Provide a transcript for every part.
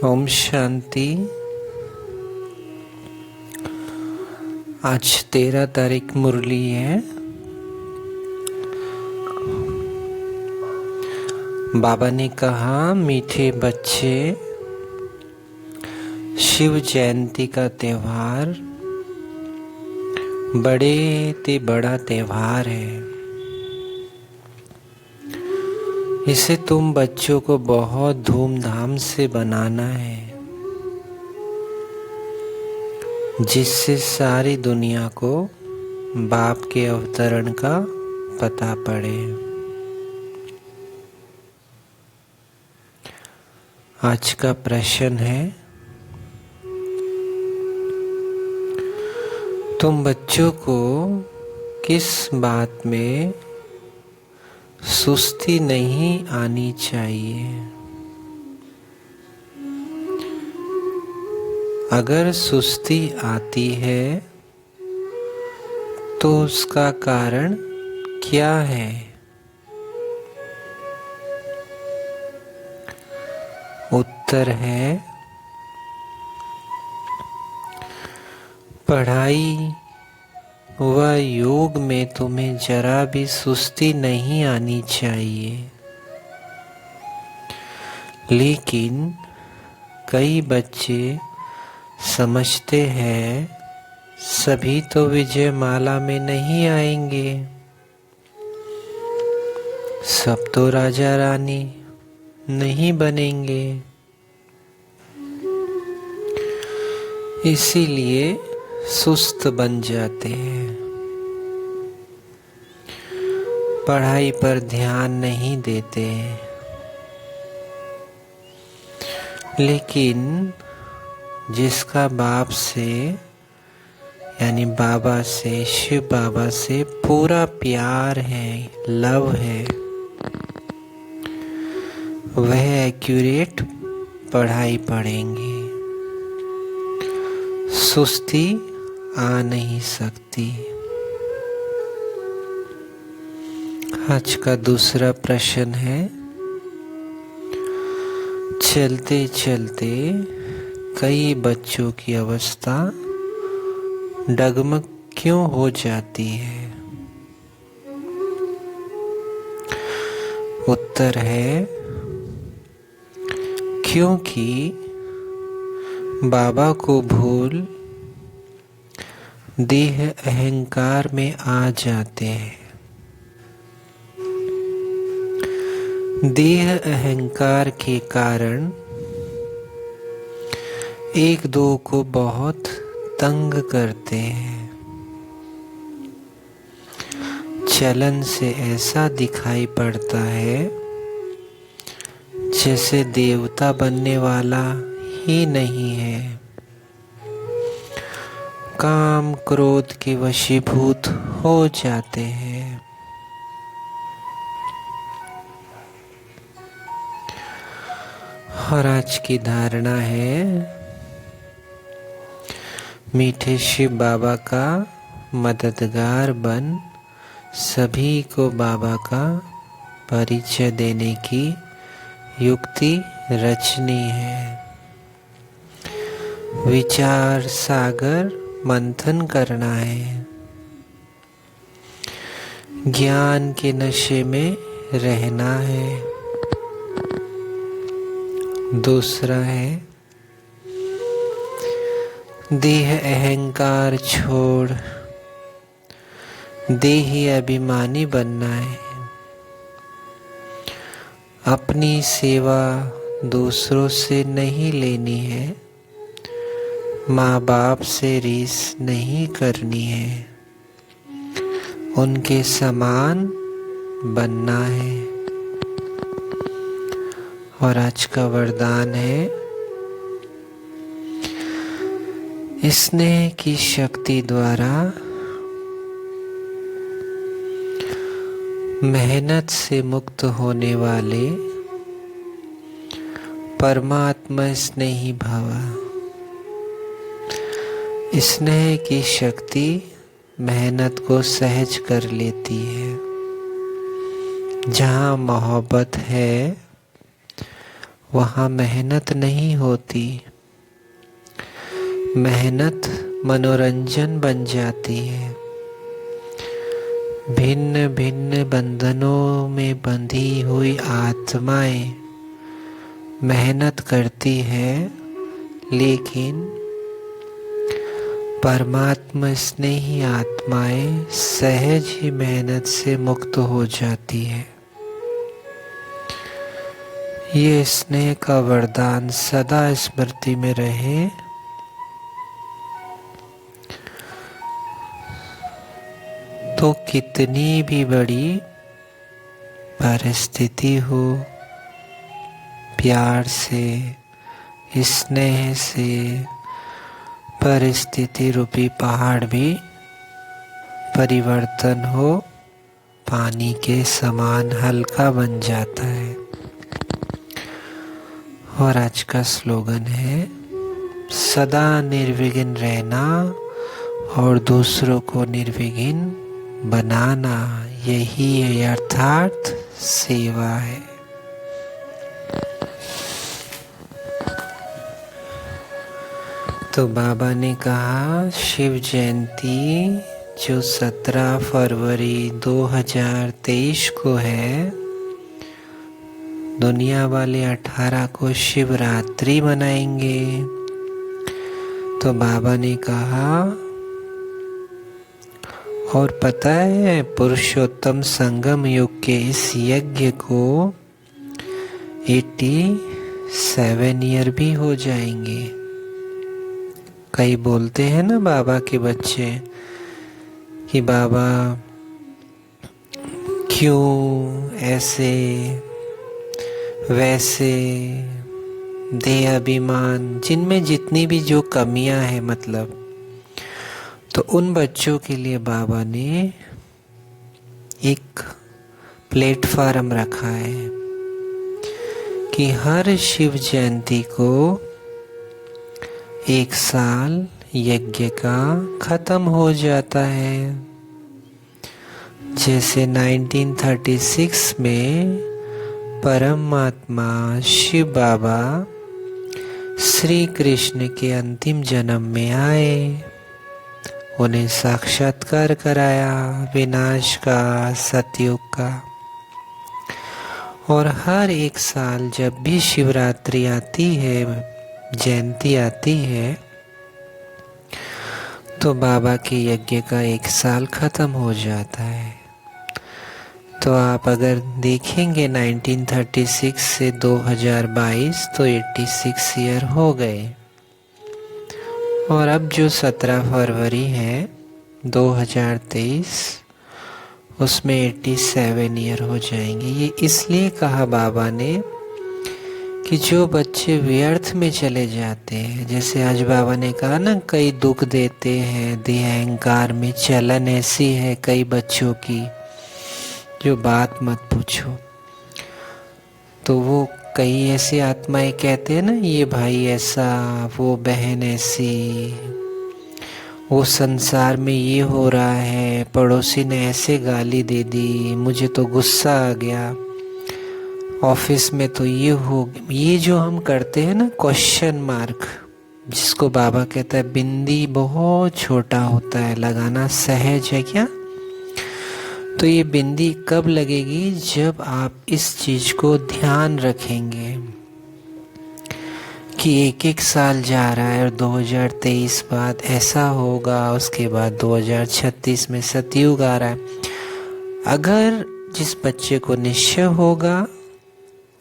ओम शांति। आज 13 तारीख मुरली है। बाबा ने कहा, मीठे बच्चे, शिव जयंती का त्योहार बड़े ते बड़ा त्योहार है। इसे तुम बच्चों को बहुत धूमधाम से बनाना है, जिससे सारी दुनिया को बाप के अवतरण का पता पड़े। आज का प्रश्न है, तुम बच्चों को किस बात में सुस्ती नहीं आनी चाहिए? अगर सुस्ती आती है तो उसका कारण क्या है? उत्तर है, पढ़ाई व योग में तुम्हें जरा भी सुस्ती नहीं आनी चाहिए। लेकिन कई बच्चे समझते हैं सभी तो विजय माला में नहीं आएंगे, सब तो राजा रानी नहीं बनेंगे, इसीलिए सुस्त बन जाते हैं, पढ़ाई पर ध्यान नहीं देते। लेकिन जिसका बाप से यानी बाबा से, शिव बाबा से पूरा प्यार है, लव है, वह एक्यूरेट पढ़ाई पढ़ेंगे, सुस्ती आ नहीं सकती। आज का दूसरा प्रश्न है, चलते चलते कई बच्चों की अवस्था डगमग क्यों हो जाती है? उत्तर है, क्योंकि बाबा को भूल देह अहंकार में आ जाते हैं। देह अहंकार के कारण एक दो को बहुत तंग करते हैं। चलन से ऐसा दिखाई पड़ता है जैसे देवता बनने वाला ही नहीं है। काम क्रोध के वशीभूत हो जाते हैं। और आज की धारणा है, मीठे शिव बाबा का मददगार बन सभी को बाबा का परिचय देने की युक्ति रचनी है। विचार सागर मंथन करना है। ज्ञान के नशे में रहना है। दूसरा है, देह अहंकार छोड़ देही अभिमानी बनना है। अपनी सेवा दूसरों से नहीं लेनी है। माँ बाप से रीस नहीं करनी है। उनके समान बनना है। और आज का वरदान है, स्नेह की शक्ति द्वारा मेहनत से मुक्त होने वाले परमात्मा स्नेही भव। स्नेह की शक्ति मेहनत को सहज कर लेती है। जहाँ मोहब्बत है वहाँ मेहनत नहीं होती, मेहनत मनोरंजन बन जाती है। भिन्न भिन्न बंधनों में बंधी हुई आत्माएं मेहनत करती है, लेकिन परमात्मा स्नेही आत्माएं सहज ही मेहनत से मुक्त हो जाती है। ये स्नेह का वरदान सदा स्मृति में रहे। तो कितनी भी बड़ी परिस्थिति हो, प्यार से, स्नेह से परिस्थिति रूपी पहाड़ भी परिवर्तन हो, पानी के समान हल्का बन जाता है। और आज का स्लोगन है, सदा निर्विघ्न रहना और दूसरों को निर्विघ्न बनाना, यही यथार्थ सेवा है। तो बाबा ने कहा शिव जयंती जो 17 फरवरी 2023 को है, दुनिया वाले 18 को शिवरात्रि मनाएंगे। तो बाबा ने कहा, और पता है पुरुषोत्तम संगम युग के इस यज्ञ को 87 ईयर भी हो जाएंगे। कई बोलते हैं ना बाबा के बच्चे कि बाबा क्यों ऐसे वैसे, देह अभिमान, जिनमें जितनी भी जो कमियां हैं, मतलब तो उन बच्चों के लिए बाबा ने एक प्लेटफॉर्म रखा है कि हर शिव जयंती को 1 साल यज्ञ का खत्म हो जाता है। जैसे 1936 में परमात्मा शिव बाबा श्री कृष्ण के अंतिम जन्म में आए, उन्हें साक्षात्कार कराया विनाश का, सतयुग का। और हर 1 साल जब भी शिवरात्रि आती है, जयंती आती है, तो बाबा के यज्ञ का 1 साल खत्म हो जाता है। तो आप अगर देखेंगे 1936 से 2022 तो 86 ईयर हो गए। और अब जो 17 फरवरी है 2023, उसमें 87 ईयर हो जाएंगे। ये इसलिए कहा बाबा ने कि जो बच्चे व्यर्थ में चले जाते हैं, जैसे आज बाबा ने कहा ना, कई दुख देते हैं, देह अहंकार में चलन ऐसी है कई बच्चों की जो बात मत पूछो। तो वो कई ऐसी आत्माएं कहते हैं ना, ये भाई ऐसा, वो बहन ऐसी, वो संसार में ये हो रहा है, पड़ोसी ने ऐसे गाली दे दी, मुझे तो गुस्सा आ गया, ऑफिस में तो ये हो। ये जो हम करते हैं ना क्वेश्चन मार्क, जिसको बाबा कहता है बिंदी बहुत छोटा होता है, लगाना सहज है क्या? तो ये बिंदी कब लगेगी? जब आप इस चीज को ध्यान रखेंगे कि 1-1 साल जा रहा है और 2023 बाद ऐसा होगा, उसके बाद 2036 में सतयुग आ रहा है। अगर जिस बच्चे को निश्चय होगा,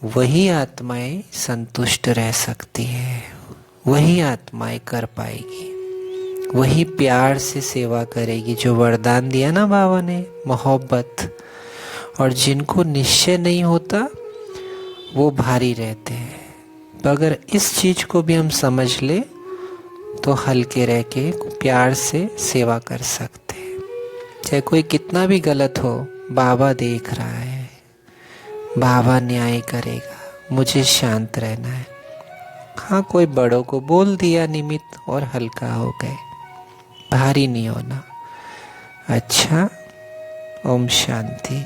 वही आत्माएं संतुष्ट रह सकती है, वही आत्माएं कर पाएगी, वही प्यार से सेवा करेगी। जो वरदान दिया ना बाबा ने, मोहब्बत। और जिनको निश्चय नहीं होता वो भारी रहते हैं। तो अगर इस चीज को भी हम समझ ले तो हल्के रह के प्यार से सेवा कर सकते हैं। चाहे कोई कितना भी गलत हो, बाबा देख रहा है, बाबा न्याय करेगा, मुझे शांत रहना है। हाँ, कोई बड़ों को बोल दिया निमित्त और हल्का हो गए, भारी नहीं होना। अच्छा, ओम शांति।